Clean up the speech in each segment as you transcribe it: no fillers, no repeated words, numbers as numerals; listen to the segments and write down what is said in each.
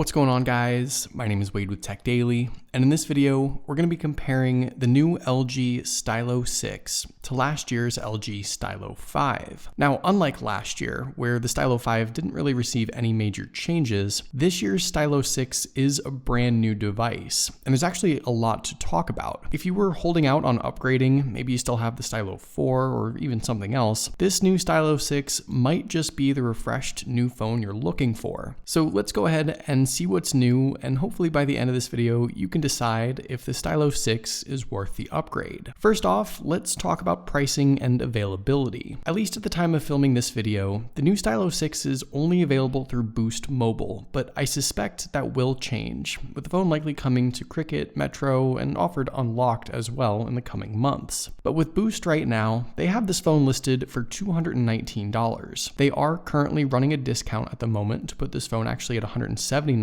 What's going on, guys? My name is Wade with TechDaily, and in this video, we're going to be comparing the new LG Stylo 6 to last year's LG Stylo 5. Now, unlike last year, where the Stylo 5 didn't really receive any major changes, this year's Stylo 6 is a brand new device, and there's actually a lot to talk about. If you were holding out on upgrading, maybe you still have the Stylo 4 or even something else, this new Stylo 6 might just be the refreshed new phone you're looking for. So let's go ahead and see what's new, and hopefully by the end of this video you can decide if the Stylo 6 is worth the upgrade. First off, let's talk about pricing and availability. At least at the time of filming this video, the new Stylo 6 is only available through Boost Mobile, but I suspect that will change, with the phone likely coming to Cricket, Metro, and offered unlocked as well in the coming months. But with Boost right now, they have this phone listed for $219. They are currently running a discount at the moment to put this phone actually at $179.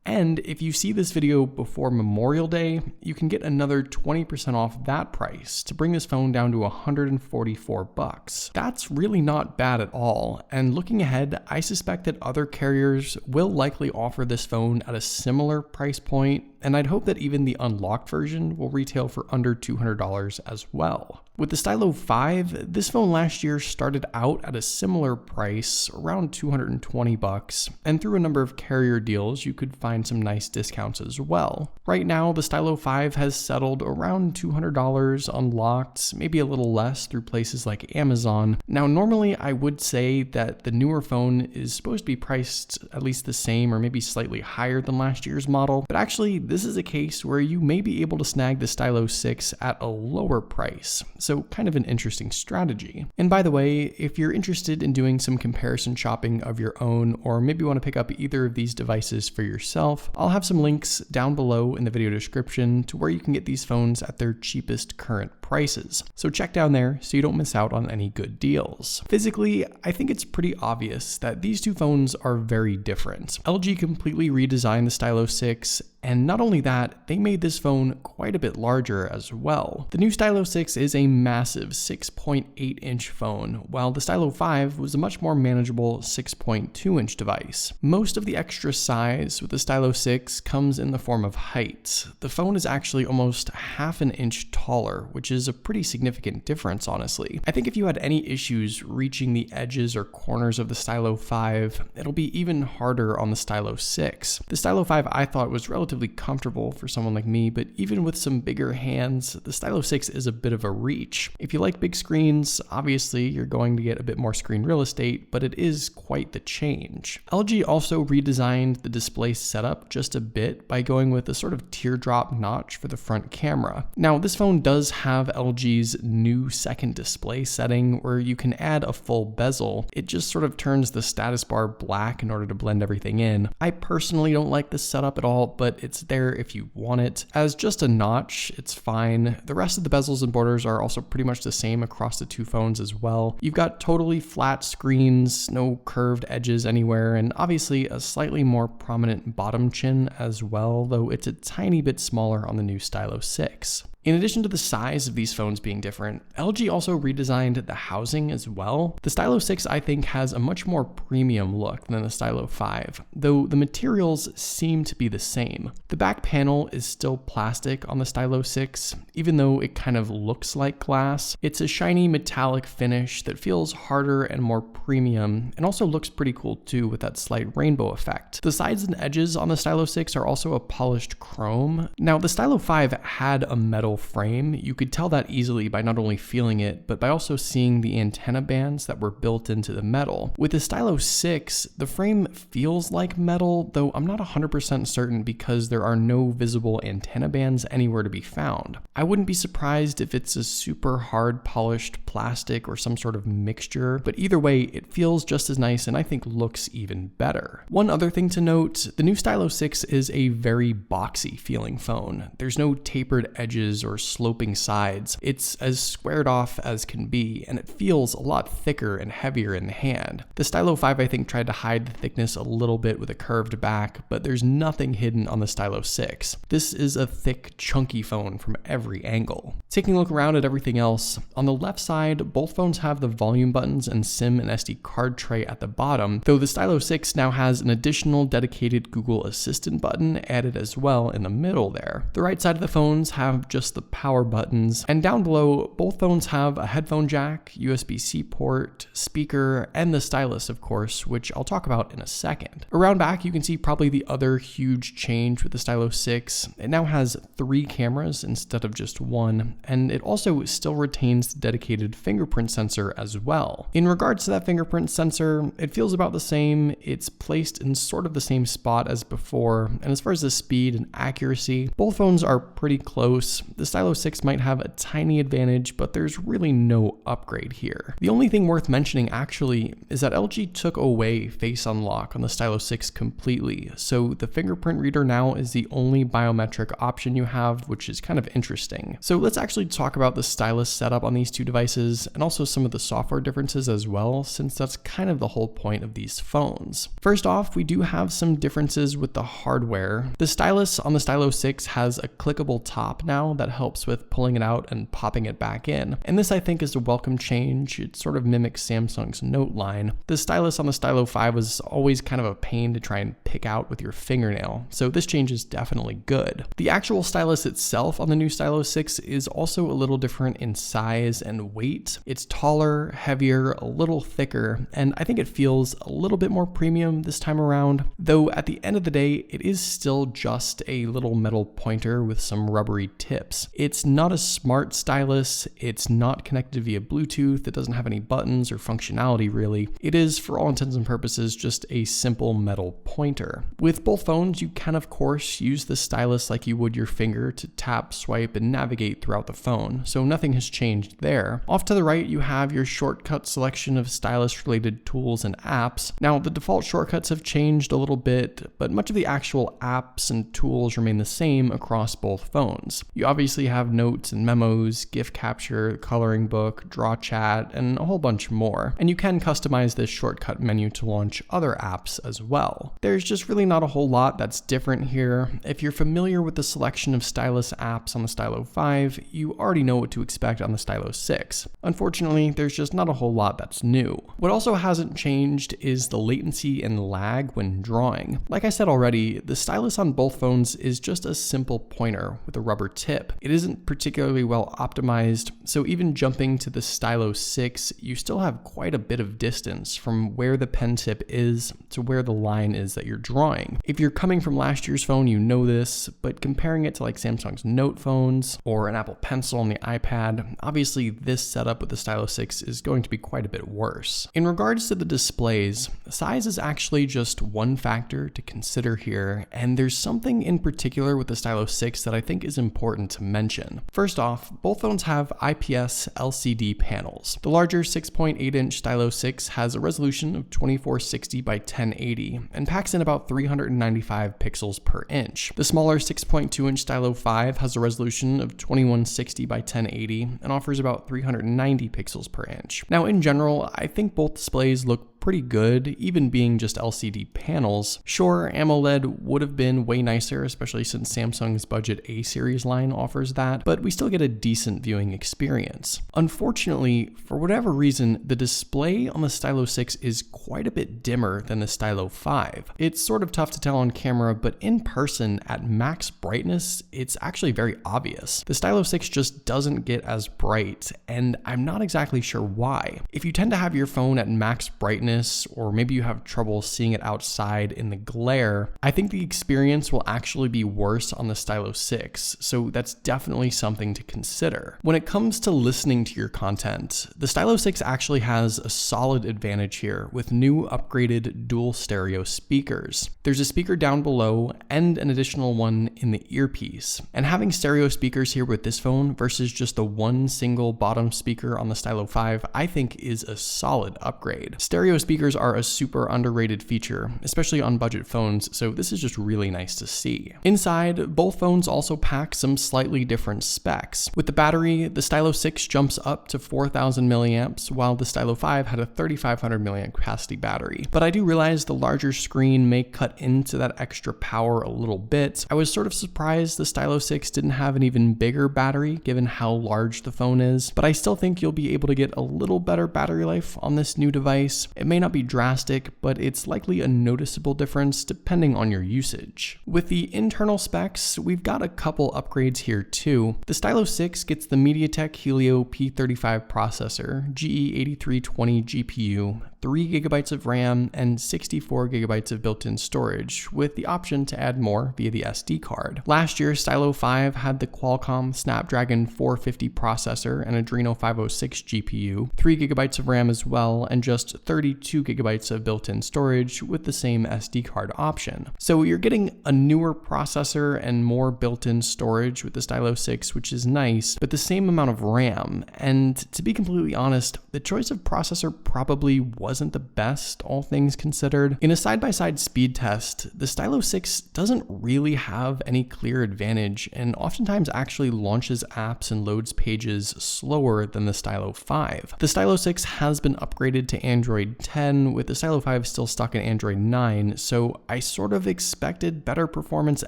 And if you see this video before Memorial Day, you can get another 20% off that price to bring this phone down to $144. That's really not bad at all. And looking ahead, I suspect that other carriers will likely offer this phone at a similar price point, and I'd hope that even the unlocked version will retail for under $200 as well. With the Stylo 5, this phone last year started out at a similar price, around $220, and through a number of carrier deals, you could find some nice discounts as well. Right now, the Stylo 5 has settled around $200 unlocked, maybe a little less through places like Amazon. Now, normally I would say that the newer phone is supposed to be priced at least the same or maybe slightly higher than last year's model, but actually this is a case where you may be able to snag the Stylo 6 at a lower price. So kind of an interesting strategy. And by the way, if you're interested in doing some comparison shopping of your own, or maybe want to pick up either of these devices for yourself, I'll have some links down below in the video description to where you can get these phones at their cheapest current prices. So check down there so you don't miss out on any good deals. Physically, I think it's pretty obvious that these two phones are very different. LG completely redesigned the Stylo 6, and not only that, they made this phone quite a bit larger as well. The new Stylo 6 is a massive 6.8-inch phone, while the Stylo 5 was a much more manageable 6.2-inch device. Most of the extra size with the Stylo 6 comes in the form of height. The phone is actually almost half an inch taller, which is a pretty significant difference, honestly. I think if you had any issues reaching the edges or corners of the Stylo 5, it'll be even harder on the Stylo 6. The Stylo 5 I thought was relatively comfortable for someone like me, but even with some bigger hands, the Stylo 6 is a bit of a reach. If you like big screens, obviously you're going to get a bit more screen real estate, but it is quite the change. LG also redesigned the display setup just a bit by going with a sort of teardrop notch for the front camera. Now, this phone does have LG's new second display setting where you can add a full bezel. It just sort of turns the status bar black in order to blend everything in. I personally don't like this setup at all, but it's there if you want it. As just a notch, it's fine. The rest of the bezels and borders are also pretty much the same across the two phones as well. You've got totally flat screens, no curved edges anywhere, and obviously a slightly more prominent bottom chin as well, though it's a tiny bit smaller on the new Stylo 6. In addition to the size of these phones being different, LG also redesigned the housing as well. The Stylo 6, I think, has a much more premium look than the Stylo 5, though the materials seem to be the same. The back panel is still plastic on the Stylo 6, even though it kind of looks like glass. It's a shiny metallic finish that feels harder and more premium, and also looks pretty cool too with that slight rainbow effect. The sides and edges on the Stylo 6 are also a polished chrome. Now, the Stylo 5 had a metal frame. You could tell that easily by not only feeling it, but by also seeing the antenna bands that were built into the metal. With the Stylo 6, the frame feels like metal, though I'm not 100% certain because there are no visible antenna bands anywhere to be found. I wouldn't be surprised if it's a super hard polished plastic or some sort of mixture, but either way, it feels just as nice and I think looks even better. One other thing to note, the new Stylo 6 is a very boxy feeling phone. There's no tapered edges edges or sloping sides. It's as squared off as can be, and it feels a lot thicker and heavier in the hand. The Stylo 5 I think tried to hide the thickness a little bit with a curved back, but there's nothing hidden on the Stylo 6. This is a thick, chunky phone from every angle. Taking a look around at everything else, on the left side, both phones have the volume buttons and SIM and SD card tray at the bottom, though the Stylo 6 now has an additional dedicated Google Assistant button added as well in the middle there. The right side of the phones have just the power buttons, and down below, both phones have a headphone jack, USB-C port, speaker, and the stylus, of course, which I'll talk about in a second. Around back, you can see probably the other huge change with the Stylo 6. It now has 3 cameras instead of just 1, and it also still retains the dedicated fingerprint sensor as well. In regards to that fingerprint sensor, it feels about the same. It's placed in sort of the same spot as before, and as far as the speed and accuracy, both phones are pretty close. The Stylo 6 might have a tiny advantage, but there's really no upgrade here. The only thing worth mentioning actually is that LG took away Face Unlock on the Stylo 6 completely, so the fingerprint reader now is the only biometric option you have, which is kind of interesting. So let's actually talk about the stylus setup on these two devices, and also some of the software differences as well, since that's kind of the whole point of these phones. First off, we do have some differences with the hardware. The stylus on the Stylo 6 has a clickable top now that helps with pulling it out and popping it back in, and this I think is a welcome change. It sort of mimics Samsung's Note line. The stylus on the Stylo 5 was always kind of a pain to try and pick out with your fingernail, so this change is definitely good. The actual stylus itself on the new Stylo 6 is also a little different in size and weight. It's taller, heavier, a little thicker, and I think it feels a little bit more premium this time around, though at the end of the day, it is still just a little metal pointer with some rubbery tips. It's not a smart stylus, it's not connected via Bluetooth, it doesn't have any buttons or functionality really. It is, for all intents and purposes, just a simple metal pointer. With both phones, you can of course use the stylus like you would your finger to tap, swipe, and navigate throughout the phone, so nothing has changed there. Off to the right, you have your shortcut selection of stylus-related tools and apps. Now, the default shortcuts have changed a little bit, but much of the actual apps and tools remain the same across both phones. You obviously have notes and memos, GIF capture, coloring book, draw chat, and a whole bunch more. And you can customize this shortcut menu to launch other apps as well. There's just really not a whole lot that's different here. If you're familiar with the selection of stylus apps on the Stylo 5, you already know what to expect on the Stylo 6. Unfortunately, there's just not a whole lot that's new. What also hasn't changed is the latency and lag when drawing. Like I said already, the stylus on both phones is just a simple pointer with a rubber tip. It isn't particularly well optimized, so even jumping to the Stylo 6, you still have quite a bit of distance from where the pen tip is to where the line is that you're drawing. If you're coming from last year's phone, you know this, but comparing it to like Samsung's Note phones or an Apple Pencil on the iPad, obviously this setup with the Stylo 6 is going to be quite a bit worse. In regards to the displays, size is actually just one factor to consider here, and there's something in particular with the Stylo 6 that I think is important to mention. First off, both phones have IPS LCD panels. The larger 6.8-inch Stylo 6 has a resolution of 2460 by 1080 and packs in about 395 pixels per inch. The smaller 6.2-inch Stylo 5 has a resolution of 2160 by 1080 and offers about 390 pixels per inch. Now, in general, I think both displays look pretty good, even being just LCD panels. Sure, AMOLED would have been way nicer, especially since Samsung's budget A series line offers that, but we still get a decent viewing experience. Unfortunately, for whatever reason, the display on the Stylo 6 is quite a bit dimmer than the Stylo 5. It's sort of tough to tell on camera, but in person at max brightness, it's actually very obvious. The Stylo 6 just doesn't get as bright, and I'm not exactly sure why. If you tend to have your phone at max brightness, or maybe you have trouble seeing it outside in the glare, I think the experience will actually be worse on the Stylo 6, so that's definitely something to consider. When it comes to listening to your content, the Stylo 6 actually has a solid advantage here with new upgraded dual stereo speakers. There's a speaker down below and an additional one in the earpiece, and having stereo speakers here with this phone versus just the one single bottom speaker on the Stylo 5, I think is a solid upgrade. Stereo Stereo speakers are a super underrated feature, especially on budget phones, so this is just really nice to see. Inside, both phones also pack some slightly different specs. With the battery, the Stylo 6 jumps up to 4,000 milliamps, while the Stylo 5 had a 3,500 milliamp capacity battery. But I do realize the larger screen may cut into that extra power a little bit. I was sort of surprised the Stylo 6 didn't have an even bigger battery given how large the phone is, but I still think you'll be able to get a little better battery life on this new device. It may not be drastic, but it's likely a noticeable difference depending on your usage. With the internal specs, we've got a couple upgrades here too. The Stylo 6 gets the MediaTek Helio P35 processor, GE8320 GPU, 3 GB of RAM, and 64 GB of built-in storage, with the option to add more via the SD card. Last year, Stylo 5 had the Qualcomm Snapdragon 450 processor and Adreno 506 GPU, 3 GB of RAM as well, and just 32 GB of built-in storage with the same SD card option. So you're getting a newer processor and more built-in storage with the Stylo 6, which is nice, but the same amount of RAM. And to be completely honest, the choice of processor probably wasn't the best, all things considered. In a side-by-side speed test, the Stylo 6 doesn't really have any clear advantage and oftentimes actually launches apps and loads pages slower than the Stylo 5. The Stylo 6 has been upgraded to Android 10, with the Stylo 5 still stuck in Android 9, so I sort of expected better performance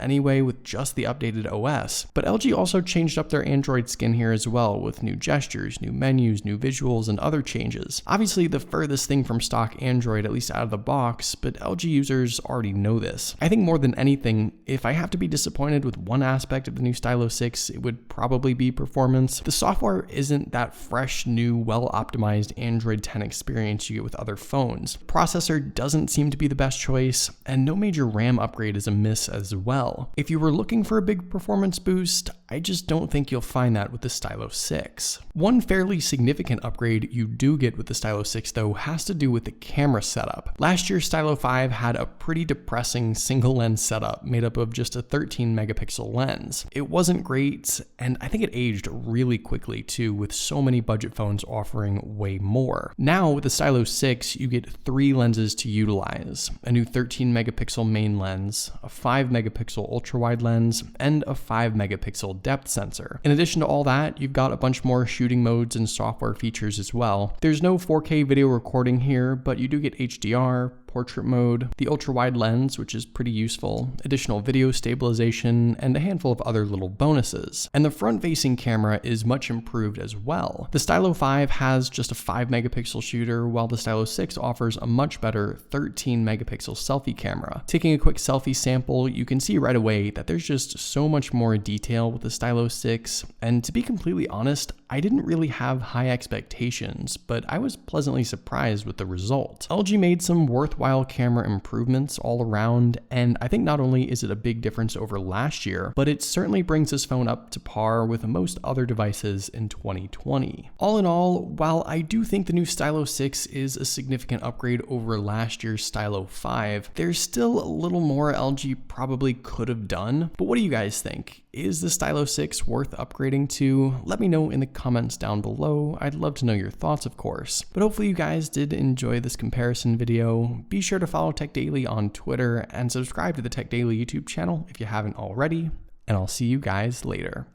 anyway with just the updated OS. But LG also changed up their Android skin here as well, with new gestures, new menus, new visuals, and other changes. Obviously the furthest thing from stock Android, at least out of the box, but LG users already know this. I think more than anything, if I have to be disappointed with one aspect of the new Stylo 6, it would probably be performance. The software isn't that fresh, new, well-optimized Android 10 experience you get with other phones. The processor doesn't seem to be the best choice, and no major RAM upgrade is a miss as well. If you were looking for a big performance boost, I just don't think you'll find that with the Stylo 6. One fairly significant upgrade you do get with the Stylo 6 though has to do with the camera setup. Last year's Stylo 5 had a pretty depressing single lens setup made up of just a 13 megapixel lens. It wasn't great, and I think it aged really quickly too, with so many budget phones offering way more. Now with the Stylo 6, you get 3 lenses to utilize: a new 13 megapixel main lens, a 5 megapixel ultra-wide lens, and a 5 megapixel depth sensor. In addition to all that, you've got a bunch more shooting modes and software features as well. There's no 4K video recording here, but you do get HDR, portrait mode, the ultra-wide lens, which is pretty useful, additional video stabilization, and a handful of other little bonuses. And the front-facing camera is much improved as well. The Stylo 5 has just a 5 megapixel shooter, while the Stylo 6 offers a much better 13 megapixel selfie camera. Taking a quick selfie sample, you can see right away that there's just so much more detail with the Stylo 6, and to be completely honest, I didn't really have high expectations, but I was pleasantly surprised with the result. LG made some worthwhile camera improvements all around, and I think not only is it a big difference over last year, but it certainly brings this phone up to par with most other devices in 2020. All in all, while I do think the new Stylo 6 is a significant upgrade over last year's Stylo 5, there's still a little more LG probably could have done. But what do you guys think? Is the Stylo 6 worth upgrading to? Let me know in the comments down below. I'd love to know your thoughts, of course. But hopefully you guys did enjoy this comparison video. Be sure to follow TechDaily on Twitter and subscribe to the TechDaily YouTube channel if you haven't already, and I'll see you guys later.